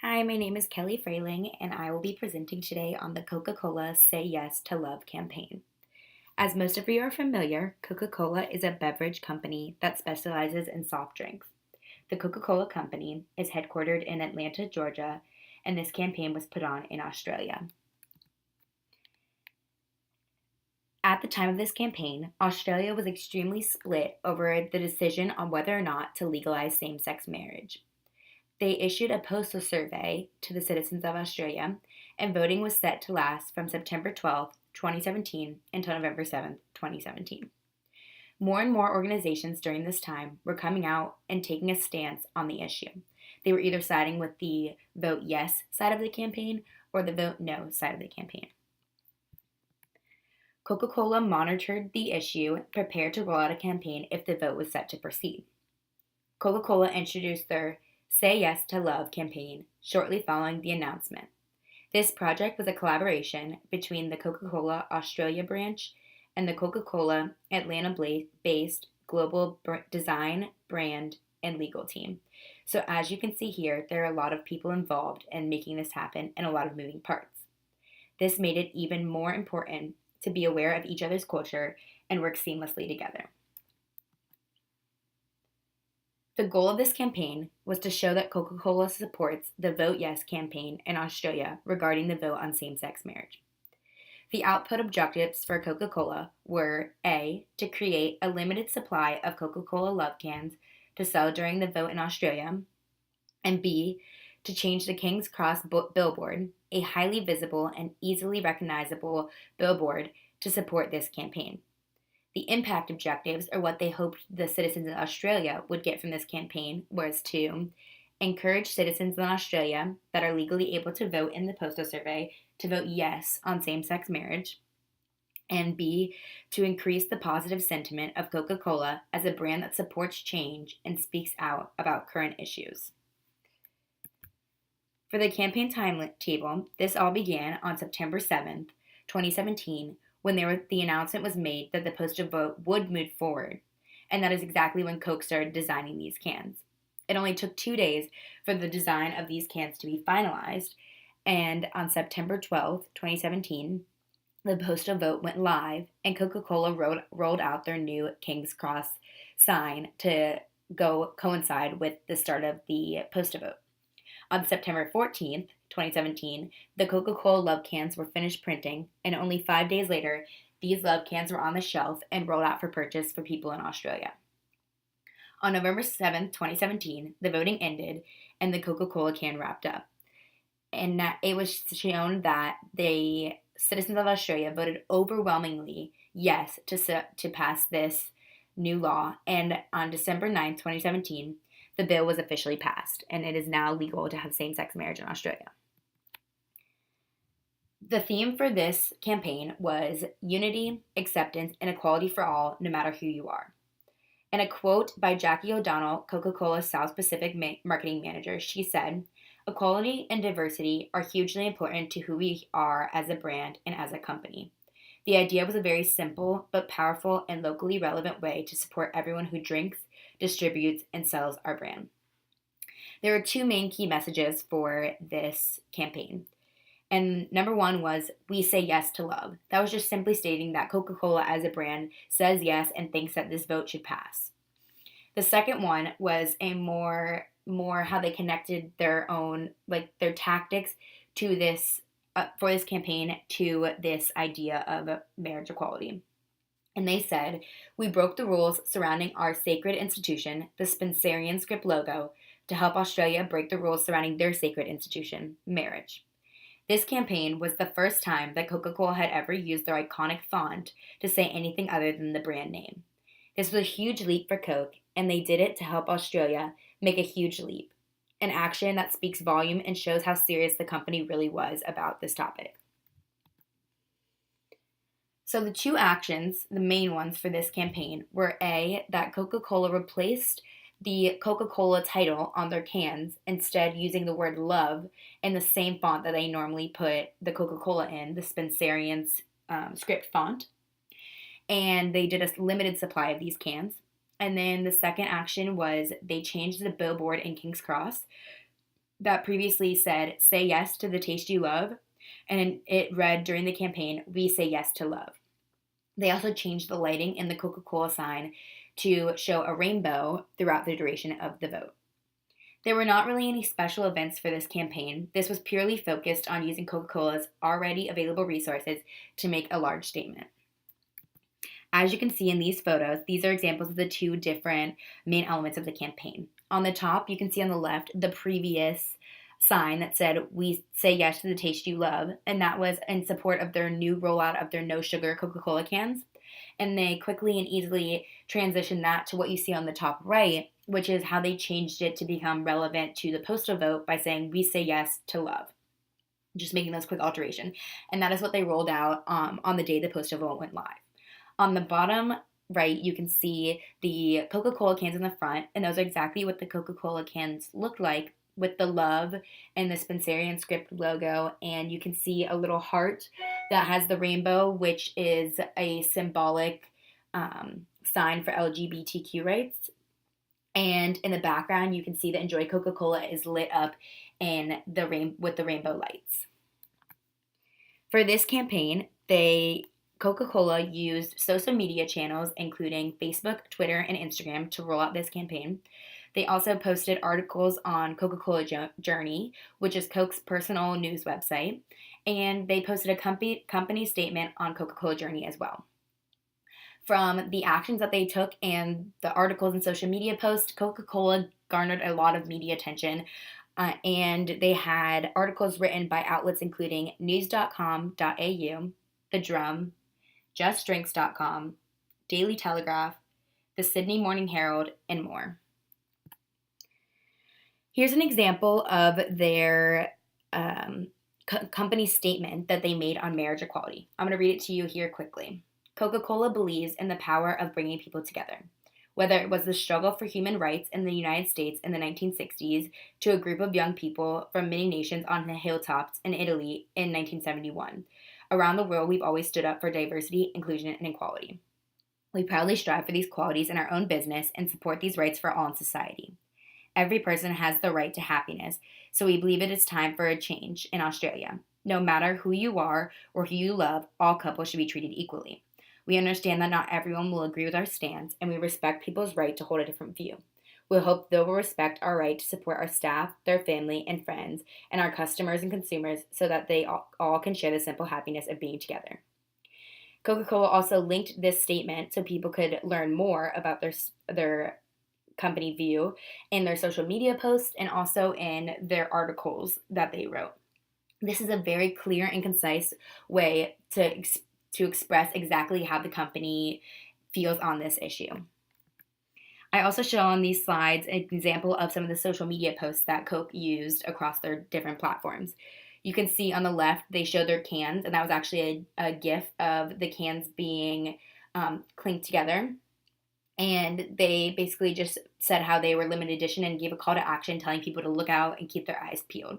Hi, my name is Kelly Frayling, and I will be presenting today on the Coca Cola Say Yes to Love campaign. As most of you are familiar, Coca Cola is a beverage company that specializes in soft drinks. The Coca Cola Company is headquartered in Atlanta, Georgia, and this campaign was put on in Australia. At the time of this campaign, Australia was extremely split over the decision on whether or not to legalize same sex marriage. They issued a postal survey to the citizens of Australia, and voting was set to last from September 12th, 2017 until November 7th, 2017. More and more organizations during this time were coming out and taking a stance on the issue. They were either siding with the vote yes side of the campaign or the vote no side of the campaign. Coca Cola monitored the issue, prepared to roll out a campaign if the vote was set to proceed. Coca Cola introduced their Say Yes to Love campaign shortly following the announcement. This project was a collaboration between the Coca Cola Australia branch and the Coca Cola Atlanta based global design, brand, and legal team. So, as you can see here, there are a lot of people involved in making this happen and a lot of moving parts. This made it even more important to be aware of each other's culture and work seamlessly together. The goal of this campaign was to show that Coca Cola supports the Vote Yes campaign in Australia regarding the vote on same sex marriage. The output objectives for Coca Cola were A. To create a limited supply of Coca Cola Love cans to sell during the vote in Australia, and B. To change the King's Cross billboard, a highly visible and easily recognizable billboard, to support this campaign. The impact objectives, or what they hoped the citizens in Australia would get from this campaign, was to encourage citizens in Australia that are legally able to vote in the postal survey to vote yes on same sex marriage, and B, to increase the positive sentiment of Coca Cola as a brand that supports change and speaks out about current issues. For the campaign timetable, this all began on September 7th, 2017, when the announcement was made that the postal vote would move forward, and that is exactly when Coke started designing these cans. It only took 2 days for the design of these cans to be finalized, and on September 12th, 2017, the postal vote went live, and Coca-Cola rolled out their new King's Cross sign to coincide with the start of the postal vote. On September 14th, 2017, the Coca-Cola Love cans were finished printing, and only 5 days later, these Love cans were on the shelf and rolled out for purchase for people in Australia. On November 7th, 2017, the voting ended and the Coca-Cola can wrapped up. And it was shown that the citizens of Australia voted overwhelmingly yes to pass this new law, and on December 9th, 2017, the bill was officially passed, and it is now legal to have same-sex marriage in Australia. The theme for this campaign was unity, acceptance, and equality for all, no matter who you are. In a quote by Jackie O'Donnell, Coca-Cola's South Pacific marketing manager, she said, "Equality and diversity are hugely important to who we are as a brand and as a company. The idea was a very simple but powerful and locally relevant way to support everyone who drinks, distributes, and sells our brand." There are two main key messages for this campaign. And number one was, we say yes to love. That was just simply stating that Coca-Cola as a brand says yes and thinks that this vote should pass. The second one was a more how they connected their own, their tactics to this, for this campaign, to this idea of marriage equality. And they said, "We broke the rules surrounding our sacred institution, the Spencerian script logo, to help Australia break the rules surrounding their sacred institution, marriage." This campaign was the first time that Coca-Cola had ever used their iconic font to say anything other than the brand name. This was a huge leap for Coke, and they did it to help Australia make a huge leap, an action that speaks volume and shows how serious the company really was about this topic. So the two actions, the main ones for this campaign, were A, that Coca-Cola replaced the Coca-Cola title on their cans, instead using the word love in the same font that they normally put the Coca-Cola in, the Spencerian's script font. And they did a limited supply of these cans. And then the second action was they changed the billboard in King's Cross that previously said, "Say yes to the taste you love," and it read during the campaign, "We say yes to love." They also changed the lighting in the Coca Cola sign to show a rainbow throughout the duration of the vote. There were not really any special events for this campaign. This was purely focused on using Coca Cola's already available resources to make a large statement. As you can see in these photos, these are examples of the two different main elements of the campaign. On the top, you can see on the left the previous sign that said, "We say yes to the taste you love," and that was in support of their new rollout of their no sugar Coca Cola cans. And they quickly and easily transitioned that to what you see on the top right, which is how they changed it to become relevant to the postal vote by saying, "We say yes to love." Just making those quick alteration. And that is what they rolled out on the day the postal vote went live. On the bottom right, you can see the Coca-Cola cans in the front, and those are exactly what the Coca-Cola cans look like, with the love and the Spencerian script logo, and you can see a little heart that has the rainbow, which is a symbolic sign for LGBTQ rights. And in the background, you can see that Enjoy Coca-Cola is lit up with the rainbow lights. For this campaign, Coca-Cola used social media channels, including Facebook, Twitter, and Instagram, to roll out this campaign. They also posted articles on Coca-Cola Journey, which is Coke's personal news website, and they posted a company statement on Coca-Cola Journey as well. From the actions that they took and the articles and social media posts, Coca-Cola garnered a lot of media attention, and they had articles written by outlets including news.com.au, The Drum, justdrinks.com, Daily Telegraph, the Sydney Morning Herald, and more. Here's an example of their company statement that they made on marriage equality. I'm going to read it to you here quickly. Coca-Cola believes in the power of bringing people together. Whether it was the struggle for human rights in the United States in the 1960s to a group of young people from many nations on the hilltops in Italy in 1971. Around the world, we've always stood up for diversity, inclusion, and equality. We proudly strive for these qualities in our own business and support these rights for all in society. Every person has the right to happiness, so we believe it is time for a change in Australia. No matter who you are or who you love, all couples should be treated equally. We understand that not everyone will agree with our stance, and we respect people's right to hold a different view. We hope they will respect our right to support our staff, their family and friends, and our customers and consumers so that they all can share the simple happiness of being together. Coca-Cola also linked this statement so people could learn more about their company view in their social media posts and also in their articles that they wrote. This is a very clear and concise way to express exactly how the company feels on this issue. I also show on these slides an example of some of the social media posts that Coke used across their different platforms. You can see on the left, they show their cans, and that was actually a GIF of the cans being clinked together. And they basically just said how they were limited edition and gave a call to action telling people to look out and keep their eyes peeled.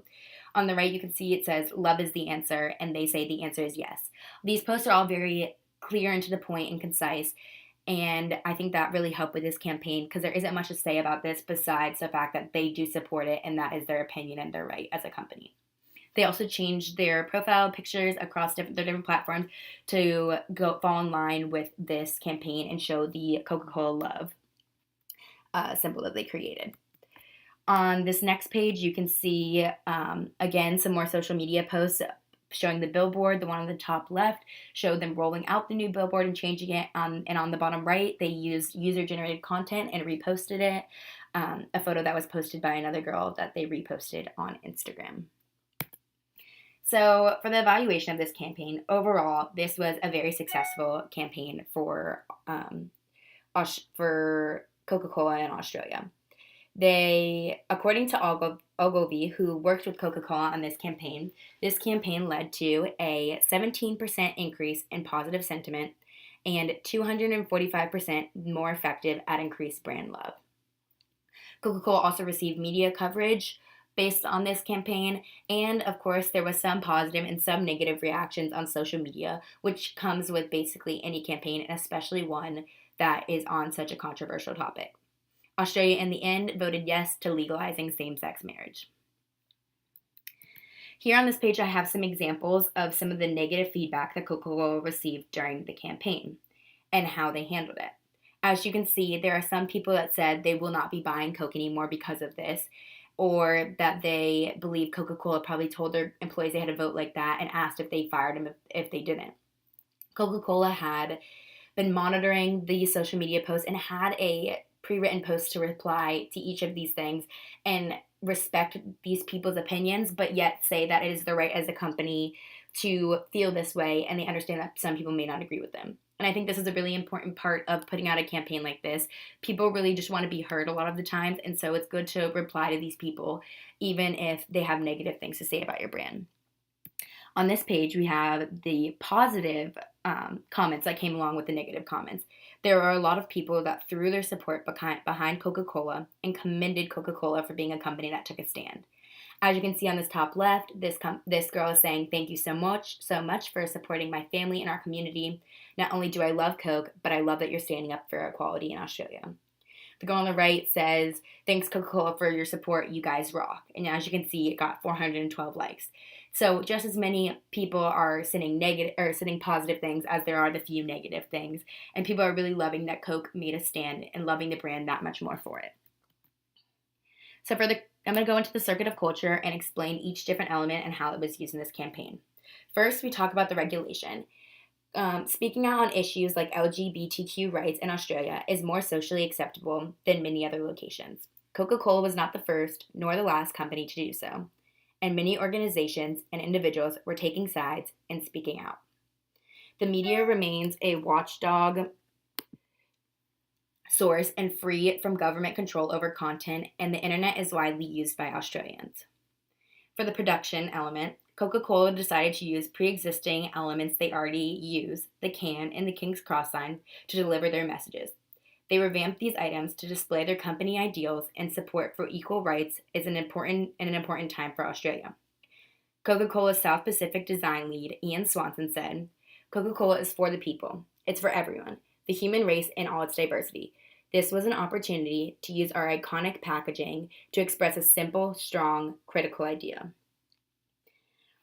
On the right, you can see it says, "Love is the answer," and they say the answer is yes. These posts are all very clear and to the point and concise, and I think that really helped with this campaign because there isn't much to say about this besides the fact that they do support it and that is their opinion and their right as a company. They also changed their profile pictures across their different platforms to fall in line with this campaign and show the Coca-Cola love symbol that they created. On this next page, you can see, again, some more social media posts showing the billboard. The one on the top left showed them rolling out the new billboard and changing it. And on the bottom right, they used user-generated content and reposted it, a photo that was posted by another girl that they reposted on Instagram. So for the evaluation of this campaign, overall, this was a very successful campaign for Coca-Cola in Australia. According to Ogilvy, who worked with Coca-Cola on this campaign led to a 17% increase in positive sentiment and 245% more effective at increased brand love. Coca-Cola also received media coverage based on this campaign, and of course there was some positive and some negative reactions on social media, which comes with basically any campaign, and especially one that is on such a controversial topic. Australia, in the end, voted yes to legalizing same-sex marriage. Here on this page, I have some examples of some of the negative feedback that Coca Cola received during the campaign and how they handled it. As you can see, there are some people that said they will not be buying Coke anymore because of this, or that they believe Coca Cola probably told their employees they had to vote like that and asked if they fired them if they didn't. Coca Cola had been monitoring these social media posts and had a pre-written post to reply to each of these things and respect these people's opinions, but yet say that it is their right as a company to feel this way, and they understand that some people may not agree with them. And I think this is a really important part of putting out a campaign like this. People really just want to be heard a lot of the times, and so it's good to reply to these people even if they have negative things to say about your brand. On this page, we have the positive comments that came along with the negative comments. There are a lot of people that threw their support behind Coca Cola and commended Coca Cola for being a company that took a stand. As you can see on this top left, this girl is saying, "Thank you so much for supporting my family and our community. Not only do I love Coke, but I love that you're standing up for equality in Australia." The girl on the right says, "Thanks Coca-Cola for your support. You guys rock." And as you can see, it got 412 likes. So just as many people are sending positive things as there are the few negative things, and people are really loving that Coke made a stand and loving the brand that much more for it. So I'm going to go into the circuit of culture and explain each different element and how it was used in this campaign. First, we talk about the regulation. Speaking out on issues like LGBTQ rights in Australia is more socially acceptable than many other locations. Coca-Cola was not the first nor the last company to do so, and many organizations and individuals were taking sides and speaking out. The media remains a watchdog source and free from government control over content, and the internet is widely used by Australians. For the production element, Coca-Cola decided to use pre-existing elements they already use, the can and the King's Cross sign, to deliver their messages. They revamped these items to display their company ideals and support for equal rights is an important time for Australia. Coca-Cola's South Pacific design lead, Ian Swanson, said, "Coca-Cola is for the people. It's for everyone, the human race in all its diversity. This was an opportunity to use our iconic packaging to express a simple, strong, critical idea."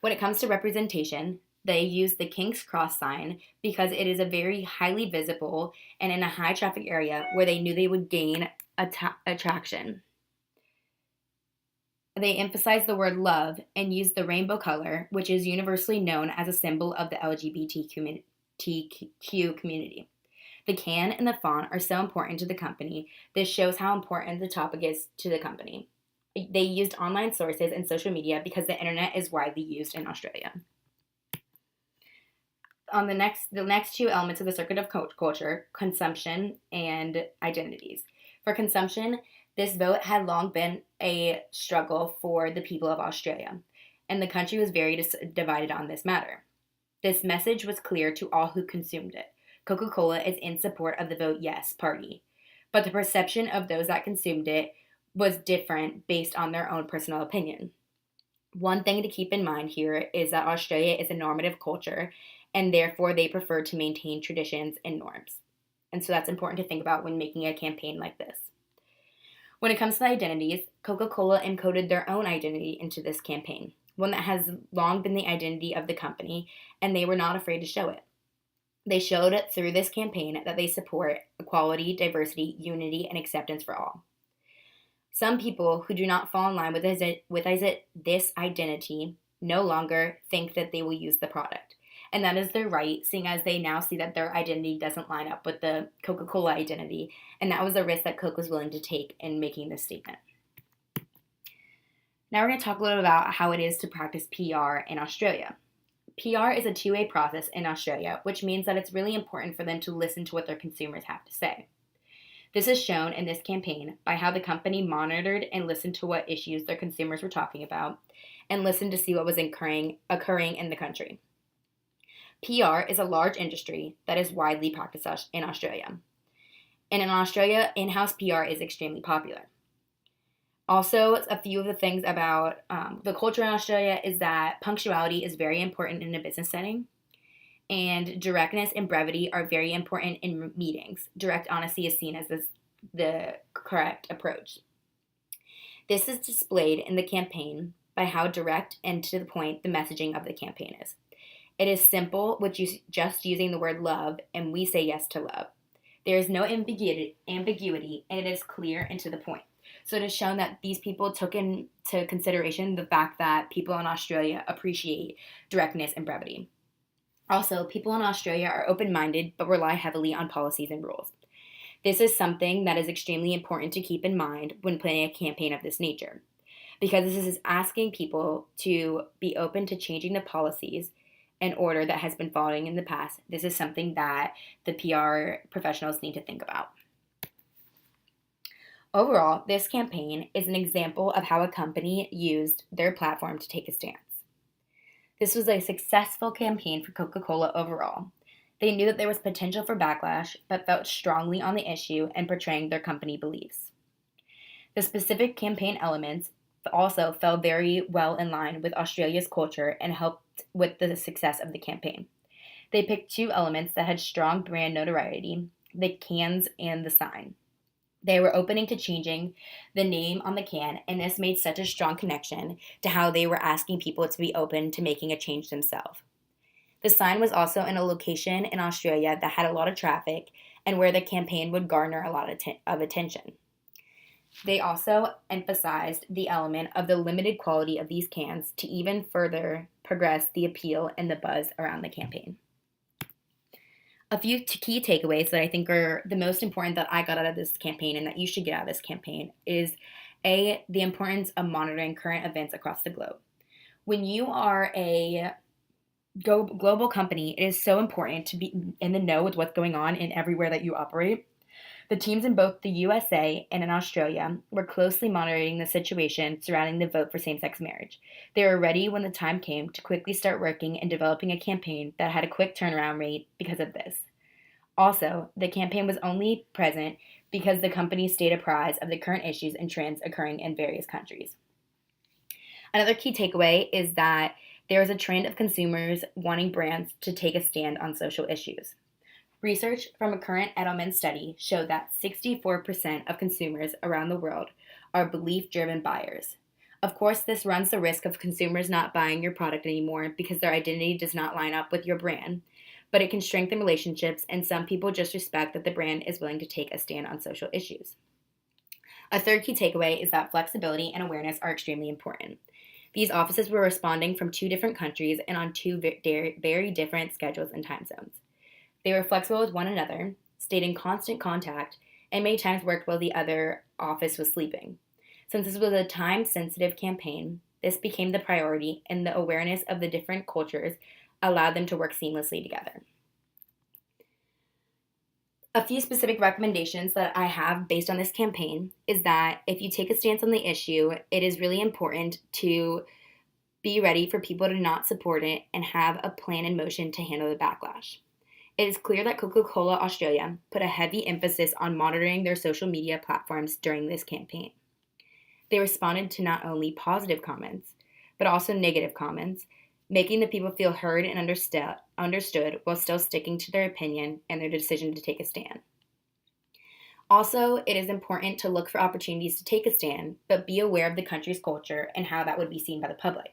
When it comes to representation, they use the King's Cross sign because it is a very highly visible and in a high traffic area where they knew they would gain attraction. They emphasized the word love and used the rainbow color, which is universally known as a symbol of the LGBTQ community. The can and the font are so important to the company. This shows how important the topic is to the company. They used online sources and social media because the internet is widely used in Australia. On the next two elements of the circuit of culture, consumption and identities. For consumption, this vote had long been a struggle for the people of Australia, and the country was very divided on this matter. This message was clear to all who consumed it. Coca-Cola is in support of the Vote Yes party, but the perception of those that consumed it was different based on their own personal opinion. One thing to keep in mind here is that Australia is a normative culture, and therefore they prefer to maintain traditions and norms. And so that's important to think about when making a campaign like this. When it comes to identities, Coca-Cola encoded their own identity into this campaign, one that has long been the identity of the company, and they were not afraid to show it. They showed it through this campaign that they support equality, diversity, unity, and acceptance for all. Some people who do not fall in line with this identity no longer think that they will use the product. And that is their right, seeing as they now see that their identity doesn't line up with the Coca-Cola identity. And that was a risk that Coke was willing to take in making this statement. Now we're going to talk a little about how it is to practice PR in Australia. PR is a two-way process in Australia, which means that it's really important for them to listen to what their consumers have to say. This is shown in this campaign by how the company monitored and listened to what issues their consumers were talking about and listened to see what was occurring in the country. PR is a large industry that is widely practiced in Australia. And in Australia, in-house PR is extremely popular. Also, a few of the things about the culture in Australia is that punctuality is very important in a business setting. And directness and brevity are very important in meetings. Direct honesty is seen as the correct approach. This is displayed in the campaign by how direct and to the point the messaging of the campaign is. It is simple, with just using the word love, and we say yes to love. There is no ambiguity, and it is clear and to the point. So it has shown that these people took into consideration the fact that people in Australia appreciate directness and brevity. Also, people in Australia are open-minded but rely heavily on policies and rules. This is something that is extremely important to keep in mind when planning a campaign of this nature, because this is asking people to be open to changing the policies and order that has been following in the past. This is something that the PR professionals need to think about. Overall, this campaign is an example of how a company used their platform to take a stance. This was a successful campaign for Coca Cola overall. They knew that there was potential for backlash, but felt strongly on the issue and portraying their company beliefs. The specific campaign elements also fell very well in line with Australia's culture and helped with the success of the campaign. They picked two elements that had strong brand notoriety: the cans and the sign. They were opening to changing the name on the can, and this made such a strong connection to how they were asking people to be open to making a change themselves. The sign was also in a location in Australia that had a lot of traffic and where the campaign would garner a lot of attention. They also emphasized the element of the limited quality of these cans to even further progress the appeal and the buzz around the campaign. A few key takeaways that I think are the most important that I got out of this campaign and that you should get out of this campaign is A, the importance of monitoring current events across the globe. When you are a global company, it is so important to be in the know with what's going on in everywhere that you operate. The teams in both the USA and in Australia were closely monitoring the situation surrounding the vote for same-sex marriage. They were ready when the time came to quickly start working and developing a campaign that had a quick turnaround rate because of this. Also, the campaign was only present because the company stayed apprised of the current issues and trends occurring in various countries. Another key takeaway is that there is a trend of consumers wanting brands to take a stand on social issues. Research from a current Edelman study showed that 64% of consumers around the world are belief-driven buyers. Of course, this runs the risk of consumers not buying your product anymore because their identity does not line up with your brand, but it can strengthen relationships, and some people just respect that the brand is willing to take a stand on social issues. A third key takeaway is that flexibility and awareness are extremely important. These offices were responding from 2 different countries and on 2 very different schedules and time zones. They were flexible with one another, stayed in constant contact, and many times worked while the other office was sleeping. Since this was a time-sensitive campaign, this became the priority, and the awareness of the different cultures allowed them to work seamlessly together. A few specific recommendations that I have based on this campaign is that if you take a stance on the issue, it is really important to be ready for people to not support it and have a plan in motion to handle the backlash. It is clear that Coca Cola Australia put a heavy emphasis on monitoring their social media platforms during this campaign. They responded to not only positive comments, but also negative comments, making the people feel heard and understood while still sticking to their opinion and their decision to take a stand. Also, it is important to look for opportunities to take a stand, but be aware of the country's culture and how that would be seen by the public.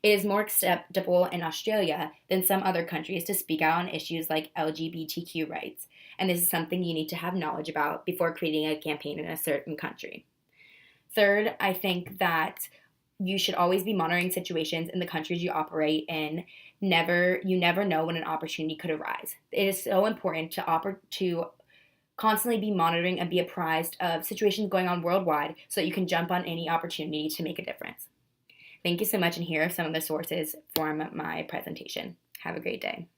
It is more acceptable in Australia than some other countries to speak out on issues like LGBTQ rights, and this is something you need to have knowledge about before creating a campaign in a certain country. Third, I think that you should always be monitoring situations in the countries you operate in. You never know when an opportunity could arise. It is so important to constantly be monitoring and be apprised of situations going on worldwide so that you can jump on any opportunity to make a difference. Thank you so much, and here are some of the sources from my presentation. Have a great day.